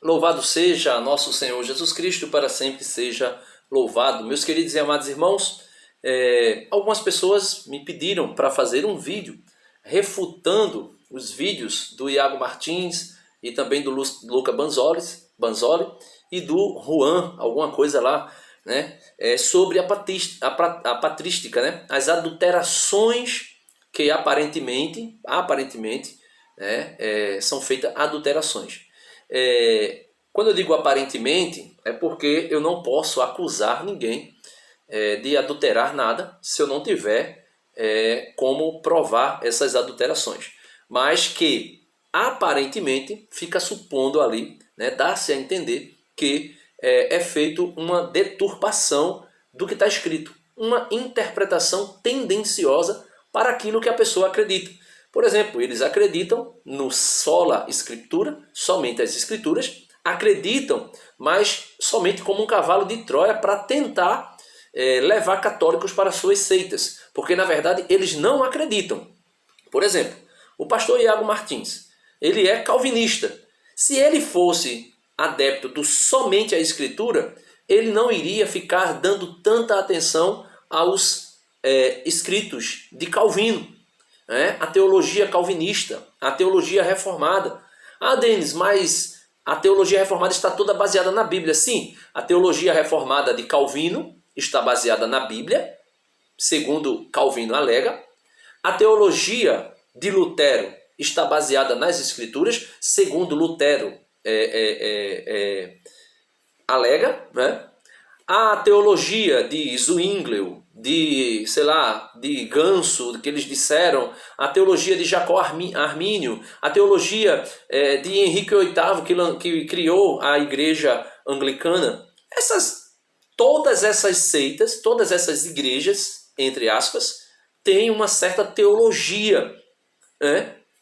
Louvado seja nosso Senhor Jesus Cristo, para sempre seja louvado. Meus queridos e amados irmãos, algumas pessoas me pediram para fazer um vídeo refutando os vídeos do Iago Martins e também do Luca Banzoli e do Juan, alguma coisa lá, né? Sobre a patrística, né? As adulterações que aparentemente são feitas adulterações. Quando eu digo aparentemente, é porque eu não posso acusar ninguém de adulterar nada se eu não tiver como provar essas adulterações. Mas que aparentemente fica supondo ali, né, dá-se a entender que é feito uma deturpação do que está escrito, uma interpretação tendenciosa para aquilo que a pessoa acredita. Por exemplo, eles acreditam no sola escritura, somente as escrituras, acreditam, mas somente como um cavalo de Troia para tentar levar católicos para suas seitas, porque na verdade eles não acreditam. Por exemplo, o pastor Iago Martins, ele é calvinista. Se ele fosse adepto do somente a escritura, ele não iria ficar dando tanta atenção aos escritos de Calvino, a teologia calvinista, a teologia reformada. Ah, Denis, mas a teologia reformada está toda baseada na Bíblia. Sim, a teologia reformada de Calvino está baseada na Bíblia, segundo Calvino alega. A teologia de Lutero está baseada nas Escrituras, segundo Lutero alega, né? A teologia de Zwinglio, de Ganso, que eles disseram, a teologia de Jacó Armínio, a teologia de Henrique VIII, que criou a igreja anglicana, todas essas seitas, todas essas igrejas, entre aspas, têm uma certa teologia,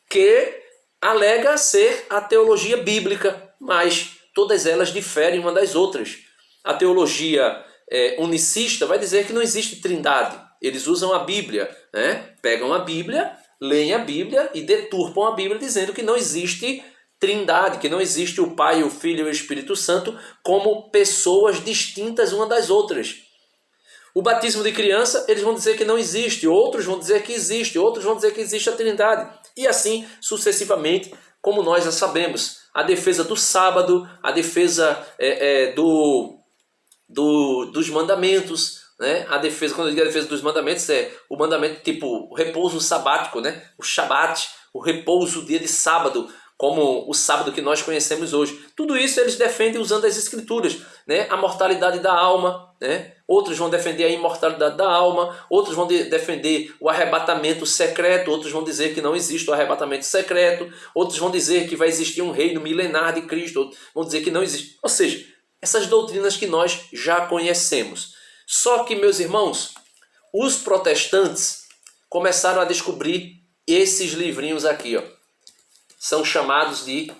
que alega ser a teologia bíblica, mas todas elas diferem uma das outras. A teologia unicista vai dizer que não existe trindade. Eles usam a Bíblia, pegam a Bíblia, leem a Bíblia e deturpam a Bíblia dizendo que não existe trindade, que não existe o Pai, o Filho e o Espírito Santo como pessoas distintas uma das outras. O batismo de criança, eles vão dizer que não existe, outros vão dizer que existe, outros vão dizer que existe a trindade. E assim sucessivamente, como nós já sabemos. A defesa do sábado, a defesa dos mandamentos, né? A defesa, quando eu digo a defesa dos mandamentos, é o mandamento tipo o repouso sabático, né? O Shabat, o repouso, o dia de sábado, como o sábado que nós conhecemos hoje. Tudo isso eles defendem usando as escrituras, né? A mortalidade da alma, né? Outros vão defender a imortalidade da alma, outros vão defender o arrebatamento secreto, outros vão dizer que não existe o arrebatamento secreto, outros vão dizer que vai existir um reino milenar de Cristo, outros vão dizer que não existe. Ou seja, essas doutrinas que nós já conhecemos. Só que, meus irmãos, os protestantes começaram a descobrir esses livrinhos aqui, ó. São chamados de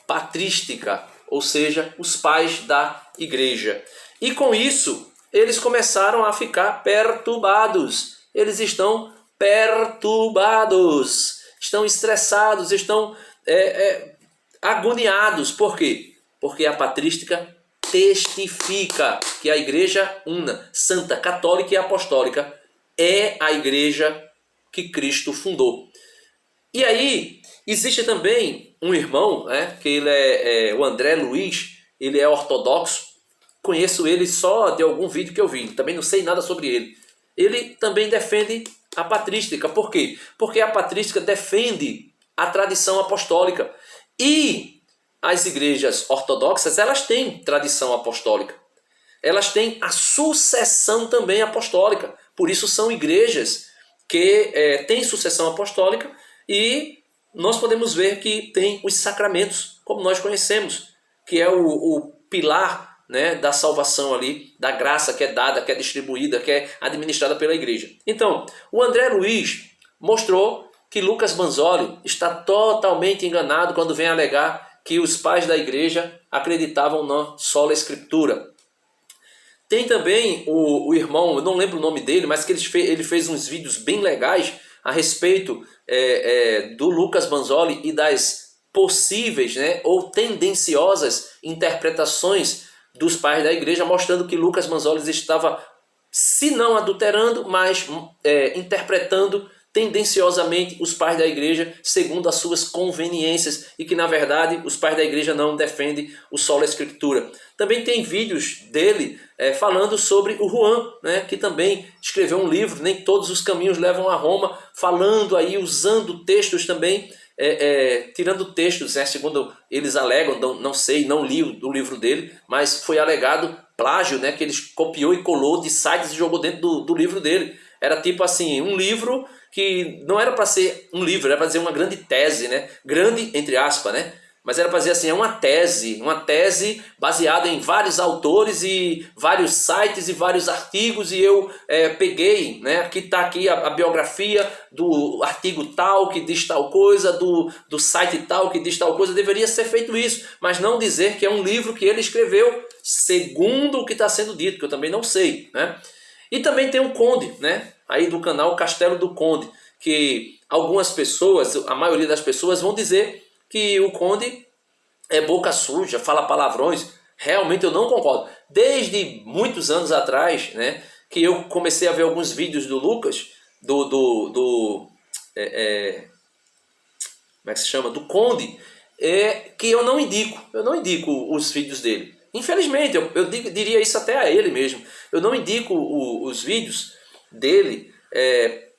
patrística, ou seja, os pais da igreja. E com isso, eles começaram a ficar perturbados. Eles estão perturbados, estão estressados, estão agoniados. Por quê? Porque a patrística testifica que a igreja una, santa, católica e apostólica é a igreja que Cristo fundou. E aí, existe também um irmão, que ele é o André Luiz, ele é ortodoxo, conheço ele só de algum vídeo que eu vi, também não sei nada sobre ele. Ele também defende a patrística. Por quê? Porque a patrística defende a tradição apostólica. E as igrejas ortodoxas, elas têm tradição apostólica. Elas têm a sucessão também apostólica. Por isso são igrejas que têm sucessão apostólica e nós podemos ver que tem os sacramentos, como nós conhecemos, que é o pilar, né, da salvação ali, da graça que é dada, que é distribuída, que é administrada pela igreja. Então, o André Luiz mostrou que Lucas Banzoli está totalmente enganado quando vem alegar que os pais da igreja acreditavam na sola escritura. Tem também o irmão, eu não lembro o nome dele, mas que ele fez uns vídeos bem legais a respeito do Lucas Banzoli e das possíveis, né, ou tendenciosas interpretações dos pais da igreja, mostrando que Lucas Manzoles estava, se não adulterando, mas interpretando tendenciosamente os pais da igreja segundo as suas conveniências, e que na verdade os pais da igreja não defendem o sola escritura. Também tem vídeos dele falando sobre o Juan, né, que também escreveu um livro, Nem Todos os Caminhos Levam a Roma, falando aí, usando textos também, tirando textos, segundo eles alegam, não sei, não li o livro dele, mas foi alegado plágio, né, que ele copiou e colou de sites e jogou dentro do livro dele. Era tipo assim, um livro que não era para ser um livro, era para dizer uma grande tese, né? Grande entre aspas, né? Mas era para dizer assim, é uma tese baseada em vários autores e vários sites e vários artigos, e eu peguei, né? Aqui está aqui a biografia do artigo tal que diz tal coisa, do site tal que diz tal coisa. Deveria ser feito isso, mas não dizer que é um livro que ele escreveu segundo o que está sendo dito, que eu também não sei, né? E também tem o Conde, né? Aí do canal Castelo do Conde, que algumas pessoas, a maioria das pessoas vão dizer que o Conde é boca suja, fala palavrões. Realmente eu não concordo. Desde muitos anos atrás, né, que eu comecei a ver alguns vídeos do Lucas, como é que se chama? Do Conde, que eu não indico os vídeos dele. Infelizmente, eu diria isso até a ele mesmo. Eu não indico os vídeos dele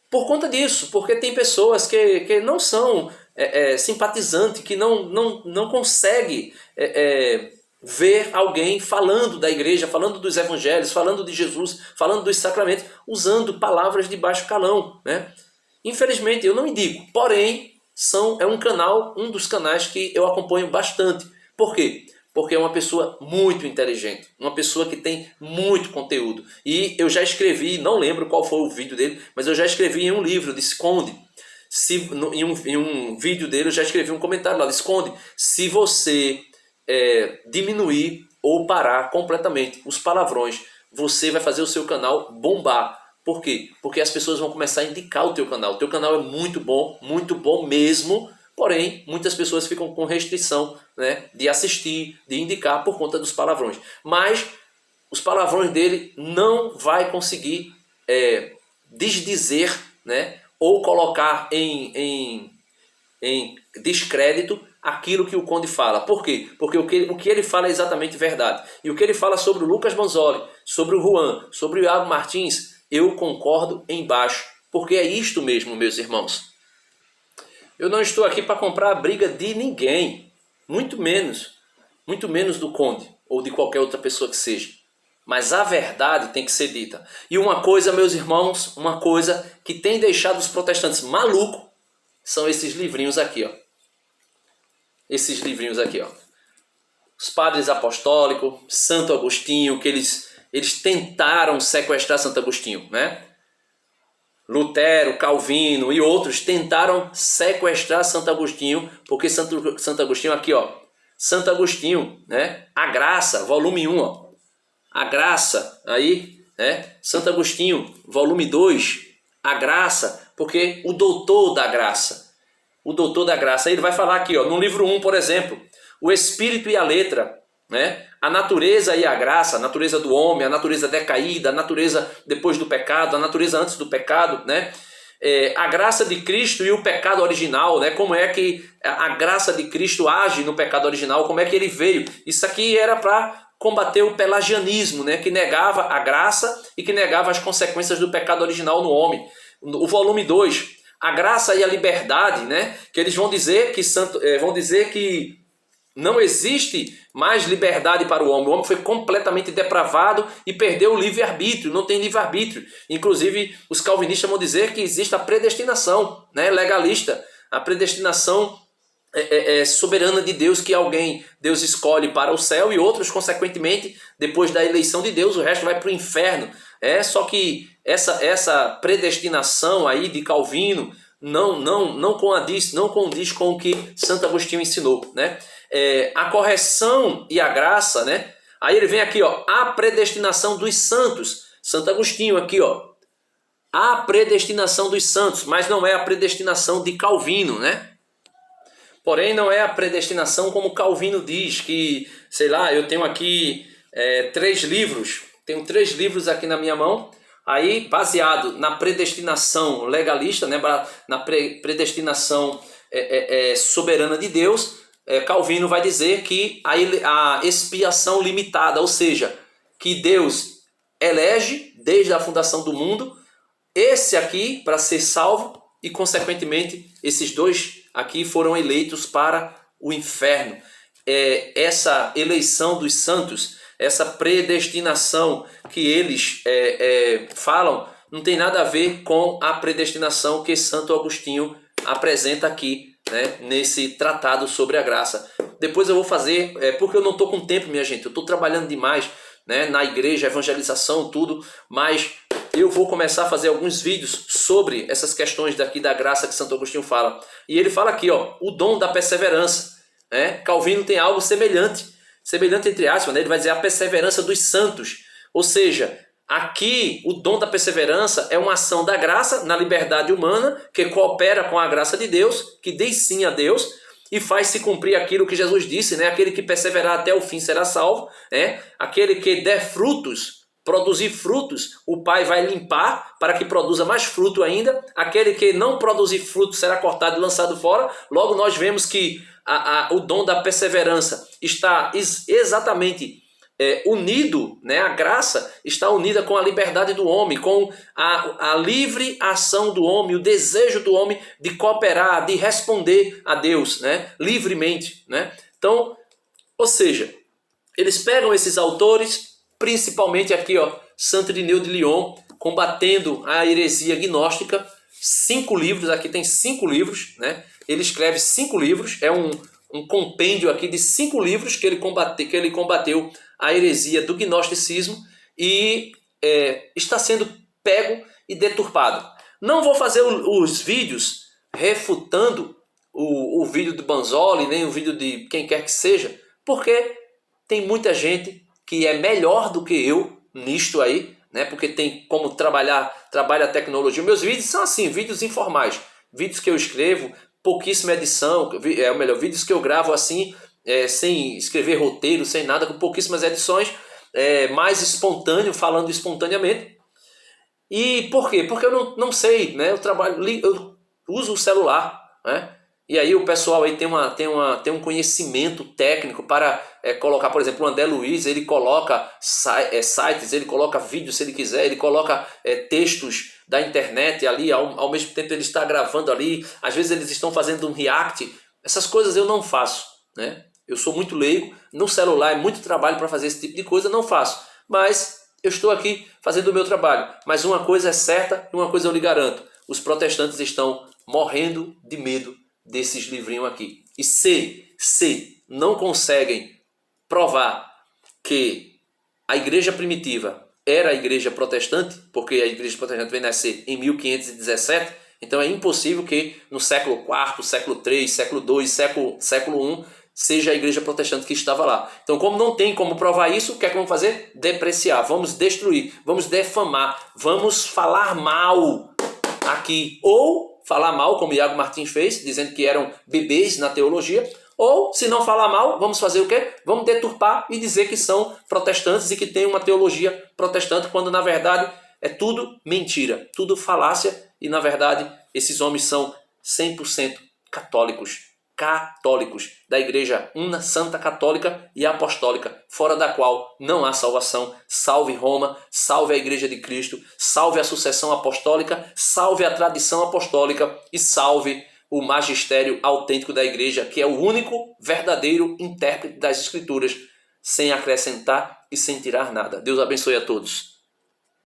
por conta disso, porque tem pessoas que não são simpatizantes, que não conseguem ver alguém falando da igreja, falando dos evangelhos, falando de Jesus, falando dos sacramentos, usando palavras de baixo calão, né? Infelizmente, eu não indico, porém, é um dos canais que eu acompanho bastante. Por quê? Porque é uma pessoa muito inteligente, uma pessoa que tem muito conteúdo. E eu já escrevi, não lembro qual foi o vídeo dele, mas eu já escrevi em um livro, disse Conde. Em um vídeo dele eu já escrevi um comentário lá, disse Conde, se você diminuir ou parar completamente os palavrões, você vai fazer o seu canal bombar. Por quê? Porque as pessoas vão começar a indicar o teu canal. O teu canal é muito bom mesmo. Porém, muitas pessoas ficam com restrição, né, de assistir, de indicar por conta dos palavrões. Mas os palavrões dele não vai conseguir desdizer, né, ou colocar em descrédito aquilo que o Conde fala. Por quê? Porque o que ele fala é exatamente verdade. E o que ele fala sobre o Lucas Manzoli, sobre o Juan, sobre o Iago Martins, eu concordo embaixo. Porque é isto mesmo, meus irmãos. Eu não estou aqui para comprar a briga de ninguém, muito menos do Conde ou de qualquer outra pessoa que seja. Mas a verdade tem que ser dita. E uma coisa, meus irmãos, uma coisa que tem deixado os protestantes malucos são esses livrinhos aqui, ó. Esses livrinhos aqui, ó. Os Padres Apostólicos, Santo Agostinho, que eles tentaram sequestrar Santo Agostinho, né? Lutero, Calvino e outros tentaram sequestrar Santo Agostinho, porque Santo Agostinho aqui, ó, Santo Agostinho, né? A Graça, volume 1, ó. A Graça, aí, né? Santo Agostinho, volume 2, A Graça, porque o doutor da graça. O doutor da graça, aí ele vai falar aqui, ó, no livro 1, por exemplo, o espírito e a letra, né? A natureza e a graça, a natureza do homem, a natureza decaída, a natureza depois do pecado, a natureza antes do pecado, né? A graça de Cristo e o pecado original, né? Como é que a graça de Cristo age no pecado original, como é que ele veio. Isso aqui era para combater o pelagianismo, né? Que negava a graça e que negava as consequências do pecado original no homem. O volume 2, a graça e a liberdade, né? Que eles vão dizer que não existe mais liberdade para o homem. O homem foi completamente depravado e perdeu o livre-arbítrio. Não tem livre-arbítrio. Inclusive, os calvinistas vão dizer que existe a predestinação, né, legalista. A predestinação soberana de Deus, que Deus escolhe para o céu e outros, consequentemente, depois da eleição de Deus, o resto vai para o inferno. Só que essa predestinação aí de Calvino não condiz com o que Santo Agostinho ensinou, né? A correção e a graça, né? Aí ele vem aqui, ó, a predestinação dos santos. Santo Agostinho aqui, ó, a predestinação dos santos, mas não é a predestinação de Calvino, né? Porém, não é a predestinação como Calvino diz, que, sei lá, eu tenho aqui 3 livros, tenho 3 livros aqui na minha mão, aí baseado na predestinação legalista, né, na predestinação soberana de Deus, Calvino vai dizer que a expiação limitada, ou seja, que Deus elege desde a fundação do mundo, esse aqui para ser salvo e consequentemente esses 2 aqui foram eleitos para o inferno. Essa eleição dos santos, essa predestinação que eles falam, não tem nada a ver com a predestinação que Santo Agostinho apresenta aqui, né, nesse tratado sobre a graça. Depois eu vou fazer, porque eu não estou com tempo, minha gente, eu estou trabalhando demais, né, na igreja, evangelização, tudo, mas eu vou começar a fazer alguns vídeos sobre essas questões daqui da graça que Santo Agostinho fala. E ele fala aqui, ó, o dom da perseverança. Calvino tem algo semelhante entre aspas, né? Ele vai dizer a perseverança dos santos. Ou seja, aqui o dom da perseverança é uma ação da graça na liberdade humana que coopera com a graça de Deus, que diz sim a Deus e faz se cumprir aquilo que Jesus disse, né? Aquele que perseverar até o fim será salvo, né? Aquele que der frutos, produzir frutos, o Pai vai limpar para que produza mais fruto ainda. Aquele que não produzir fruto será cortado e lançado fora. Logo nós vemos que o dom da perseverança está exatamente unido, né? A graça está unida com a liberdade do homem, com a livre ação do homem, o desejo do homem de cooperar, de responder a Deus, né? Livremente, né? Então, ou seja, eles pegam esses autores, principalmente aqui, ó, Santo Irineu de Lyon, combatendo a heresia gnóstica, 5 livros, aqui tem 5 livros, né? Ele escreve 5 livros, é um compêndio aqui de 5 livros que ele combateu a heresia do gnosticismo e está sendo pego e deturpado. Não vou fazer os vídeos refutando o vídeo do Banzoli, nem o vídeo de quem quer que seja, porque tem muita gente que é melhor do que eu nisto aí, né? Porque tem como trabalha a tecnologia. Meus vídeos são assim, vídeos informais, vídeos que eu escrevo, pouquíssima edição, vídeos que eu gravo assim, sem escrever roteiro, sem nada, com pouquíssimas edições, mais espontâneo, falando espontaneamente. E por quê? Porque eu não sei, né? Eu uso o celular, né? E aí o pessoal aí tem um conhecimento técnico para colocar, por exemplo, o André Luiz, ele coloca sites, ele coloca vídeos se ele quiser, ele coloca textos da internet ali, ao mesmo tempo ele está gravando ali, às vezes eles estão fazendo um react, essas coisas eu não faço, né? Eu sou muito leigo, no celular é muito trabalho para fazer esse tipo de coisa, não faço, mas eu estou aqui fazendo o meu trabalho. Mas uma coisa é certa e uma coisa eu lhe garanto, os protestantes estão morrendo de medo desses livrinhos aqui. E se não conseguem provar que a igreja primitiva era a igreja protestante, porque a igreja protestante veio nascer em 1517, então é impossível que no século IV, século III, século II, século I seja a igreja protestante que estava lá. Então, como não tem como provar isso, o que é que vamos fazer? Depreciar, vamos destruir, vamos defamar, vamos falar mal aqui, ou falar mal, como Iago Martins fez, dizendo que eram bebês na teologia, ou, se não falar mal, vamos fazer o quê? Vamos deturpar e dizer que são protestantes e que têm uma teologia protestante, quando na verdade é tudo mentira, tudo falácia, e na verdade esses homens são 100% católicos da Igreja Una, Santa, Católica e Apostólica, fora da qual não há salvação. Salve Roma, salve a Igreja de Cristo, salve a sucessão apostólica, salve a tradição apostólica e salve o magistério autêntico da Igreja, que é o único verdadeiro intérprete das Escrituras, sem acrescentar e sem tirar nada. Deus abençoe a todos.